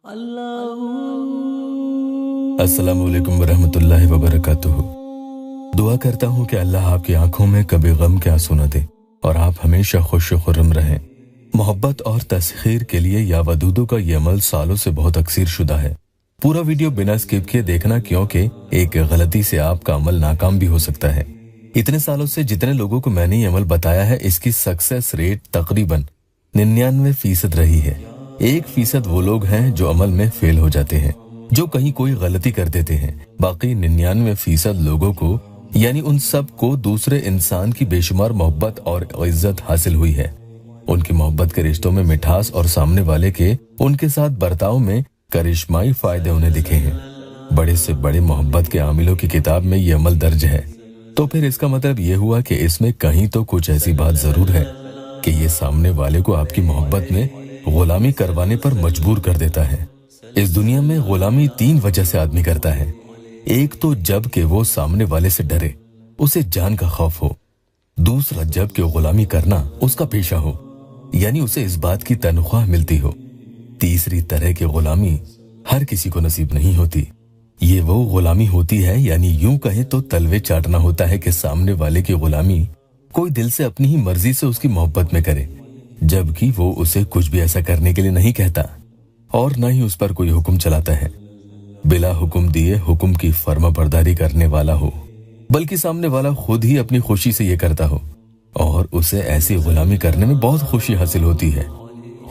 अस्सलामु अलैकुम वरहमतुल्लाहि वबरकातुहू। दुआ करता हूँ कि अल्लाह आपकी आंखों में कभी गम के आंसू न दे और आप हमेशा खुश खुर्रम रहें। मोहब्बत और तस्खीर के लिए या वदूदों का ये अमल सालों से बहुत अक्सर शुदा है। पूरा वीडियो बिना स्किप किए देखना, क्योंकि एक गलती से आपका अमल नाकाम भी हो सकता है। इतने सालों से जितने लोगों को मैंने ये अमल बताया है, इसकी सक्सेस रेट तकरीबन 99% रही है। 1% वो लोग हैं जो अमल में फेल हो जाते हैं, जो कहीं कोई गलती कर देते हैं। बाकी 99% लोगों को, यानी उन सब को दूसरे इंसान की बेशुमार मोहब्बत और इज्जत हासिल हुई है। उनकी मोहब्बत के रिश्तों में मिठास और सामने वाले के उनके साथ बर्ताव में करिश्माई फायदे उन्हें दिखे हैं। बड़े से बड़े मोहब्बत के आमिलों की किताब में ये अमल दर्ज है, तो फिर इसका मतलब ये हुआ कि इसमें कहीं तो कुछ ऐसी बात जरूर है कि ये सामने वाले को आपकी मोहब्बत में गुलामी करवाने पर मजबूर कर देता है। इस दुनिया में गुलामी 3 वजह से आदमी करता है। एक तो जब कि वो सामने वाले से डरे, उसे जान का खौफ हो। दूसरा, जब कि गुलामी करना उसका पेशा हो, यानी उसे इस बात की तनख्वाह मिलती हो। तीसरी तरह की गुलामी हर किसी को नसीब नहीं होती। ये वो गुलामी होती है, यानी यूं कहे तो तलवे चाटना होता है कि सामने वाले की गुलामी कोई दिल से अपनी ही मर्जी से उसकी मोहब्बत में करे, जबकि वो उसे कुछ भी ऐसा करने के लिए नहीं कहता और न ही उस पर कोई हुक्म चलाता है। बिला हुक्म दिए हुक्म की फर्माबरदारी करने वाला हो, बल्कि सामने वाला खुद ही अपनी खुशी से ये करता हो और उसे ऐसी गुलामी करने में बहुत खुशी हासिल होती है।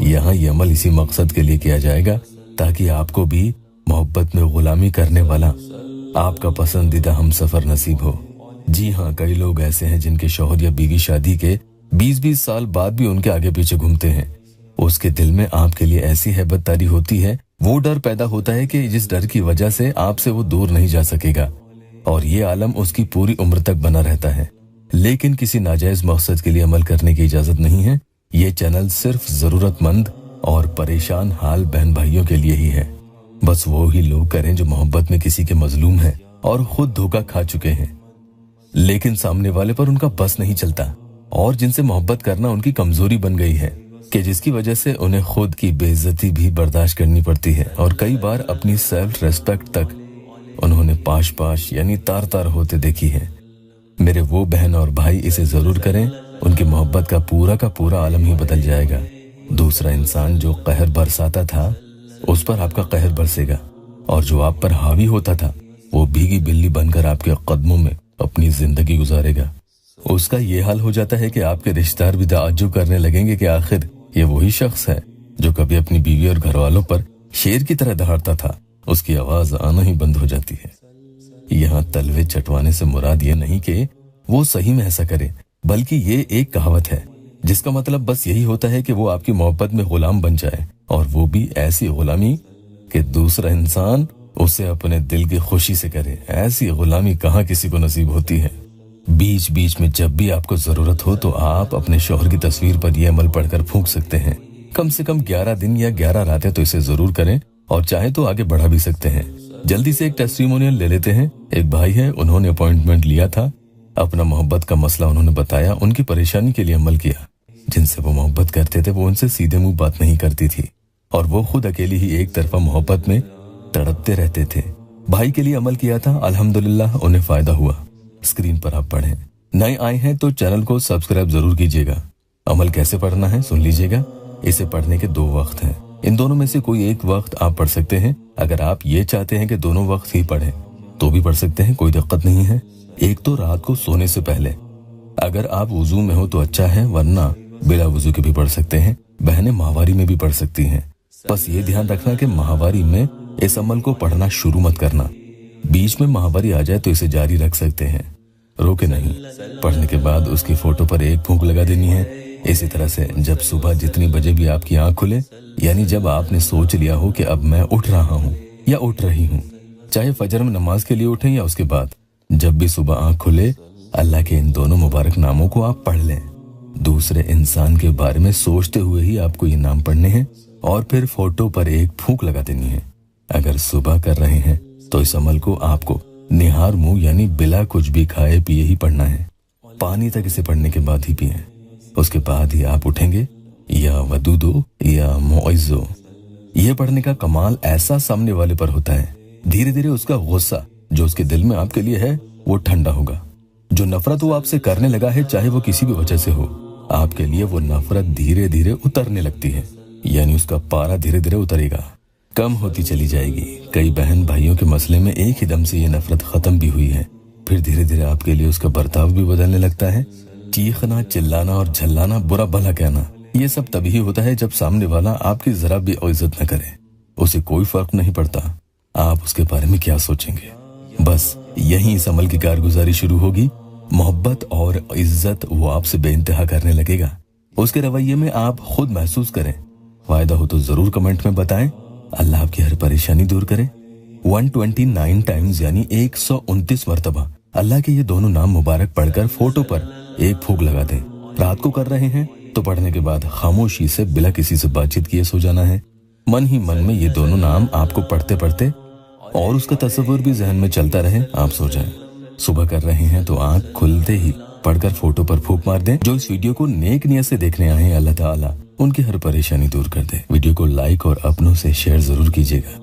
यहाँ ये अमल इसी मकसद के लिए किया जाएगा ताकि आपको भी मोहब्बत में गुलामी करने वाला आपका पसंदीदा हमसफर नसीब हो। जी हाँ, कई लोग ऐसे हैं जिनके शौहर या बीवी शादी के 20-20 साल बाद भी उनके आगे पीछे घूमते हैं। उसके दिल में आपके लिए ऐसी हैबत तारी होती है, वो डर पैदा होता है कि जिस डर की वजह से आपसे वो दूर नहीं जा सकेगा, और ये आलम उसकी पूरी उम्र तक बना रहता है। लेकिन किसी नाजायज मकसद के लिए अमल करने की इजाजत नहीं है। ये चैनल सिर्फ जरूरतमंद और परेशान हाल बहन भाइयों के लिए ही है। बस वो ही लोग करें जो मोहब्बत में किसी के मजलूम हैं और खुद धोखा खा चुके हैं, लेकिन सामने वाले पर उनका बस नहीं चलता, और जिनसे मोहब्बत करना उनकी कमजोरी बन गई है कि जिसकी वजह से उन्हें खुद की बेइज्जती भी बर्दाश्त करनी पड़ती है, और कई बार अपनी सेल्फ रेस्पेक्ट तक उन्होंने पाश यानी तार तार होते देखी है। मेरे वो बहन और भाई इसे जरूर करें, उनकी मोहब्बत का पूरा आलम ही बदल जाएगा। दूसरा इंसान जो कहर बरसाता था, उस पर आपका कहर बरसेगा, और जो आप पर हावी होता था वो भीगी बिल्ली बनकर आपके कदमों में अपनी जिंदगी गुजारेगा। उसका ये हाल हो जाता है कि आपके रिश्तेदार भी ताज्जुब करने लगेंगे कि आखिर ये वही शख्स है जो कभी अपनी बीवी और घर वालों पर शेर की तरह दहाड़ता था। उसकी आवाज आना ही बंद हो जाती है। यहाँ तलवे चटवाने से मुराद ये नहीं कि वो सही में ऐसा करे, बल्कि ये एक कहावत है जिसका मतलब बस यही होता है कि वो आपकी मोहब्बत में गुलाम बन जाए, और वो भी ऐसी गुलामी कि दूसरा इंसान उसे अपने दिल की खुशी से करे। ऐसी गुलामी कहाँ किसी को नसीब होती है। बीच बीच में जब भी आपको जरूरत हो तो आप अपने शौहर की तस्वीर पर यह अमल पढ़कर फूंक सकते हैं। कम से कम 11 दिन या 11 रातें तो इसे जरूर करें, और चाहे तो आगे बढ़ा भी सकते हैं। जल्दी से एक टेस्टिमोनियल ले लेते हैं। एक भाई है, उन्होंने अपॉइंटमेंट लिया था, अपना मोहब्बत का मसला उन्होंने बताया, उनकी परेशानी के लिए अमल किया। जिनसे वो मोहब्बत करते थे वो उनसे सीधे मुंह बात नहीं करती थी, और वो खुद अकेली ही एक तरफा मोहब्बत में तड़पते रहते थे। भाई के लिए अमल किया था, अल्हम्दुलिल्लाह उन्हें फायदा हुआ। स्क्रीन पर आप पढ़ें। नए आए हैं तो चैनल को सब्सक्राइब जरूर कीजिएगा। अमल कैसे पढ़ना है सुन लीजिएगा। इसे पढ़ने के 2 वक्त हैं, इन दोनों में से कोई एक वक्त आप पढ़ सकते हैं। अगर आप ये चाहते हैं कि दोनों वक्त ही पढ़ें तो भी पढ़ सकते हैं, कोई दिक्कत नहीं है। एक तो रात को सोने से पहले, अगर आप वुजू में हो तो अच्छा है, वरना बिना वुजू के भी पढ़ सकते हैं। बहनें माहवारी में भी पढ़ सकती हैं। बस ये ध्यान रखना कि माहवारी में इस अमल को पढ़ना शुरू मत करना। बीच में माहवारी आ जाए तो इसे जारी रख सकते हैं, रोके नहीं। पढ़ने के बाद उसकी फोटो पर एक फूंक लगा देनी है। इसी तरह से जब सुबह जितनी बजे भी आपकी आंख खुले, यानी जब आपने सोच लिया हो कि अब मैं उठ रहा हूँ या उठ रही हूँ, चाहे फजर में नमाज के लिए उठें या उसके बाद, जब भी सुबह आंख खुले अल्लाह के इन दोनों मुबारक नामों को आप पढ़ लें। दूसरे इंसान के बारे में सोचते हुए ही आपको ये नाम पढ़ने हैं, और फिर फोटो पर एक फूंक लगा देनी है। अगर सुबह कर रहे हैं तो इस अमल को आपको निहार मुंह यानी बिला कुछ भी खाए पिए ही पढ़ना है। पानी तक इसे पढ़ने के बाद ही पिए, उसके बाद ही आप उठेंगे। या वदूदो या मुइज़्ज़ो, यह पढ़ने का कमाल ऐसा सामने वाले पर होता है, धीरे धीरे उसका गुस्सा जो उसके दिल में आपके लिए है वो ठंडा होगा। जो नफरत वो आपसे करने लगा है, चाहे वो किसी भी वजह से हो, आपके लिए वो नफरत धीरे धीरे उतरने लगती है, यानी उसका पारा धीरे धीरे उतरेगा, कम होती चली जाएगी। कई बहन भाइयों के मसले में एक ही दम से ये नफरत खत्म भी हुई है, फिर धीरे धीरे आपके लिए उसका बर्ताव भी बदलने लगता है। चीखना, चिल्लाना और झल्लाना, बुरा भला कहना, ये सब तभी होता है जब सामने वाला आपकी जरा भी इज्जत न करे। उसे कोई फर्क नहीं पड़ता आप उसके बारे में क्या सोचेंगे, बस यहीं इस अमल की कारगुजारी शुरू होगी। मोहब्बत और इज्जत वो आपसे बेइंतहा करने लगेगा। उसके रवैये में आप खुद महसूस करें। फायदा हो तो जरूर कमेंट में बताएं। अल्लाह आपकी हर परेशानी दूर करे। 129 टाइम्स यानी 129 मरतबा अल्लाह के ये दोनों नाम मुबारक पढ़कर फोटो पर एक फूंक लगा दें। रात को कर रहे हैं तो पढ़ने के बाद खामोशी से बिना किसी से बातचीत किए सो जाना है। मन ही मन में ये दोनों नाम आपको पढ़ते पढ़ते और उसका तस्वीर भी जहन में चलता रहे, आप सो जाएं। सुबह कर रहे हैं तो आंख खुलते ही पढ़कर फोटो पर फूंक मार दें। जो इस वीडियो को नेक नियत से देखने आए हैं, अल्लाह ताला उनकी हर परेशानी दूर कर दे। वीडियो को लाइक और अपनों से शेयर जरूर कीजिएगा।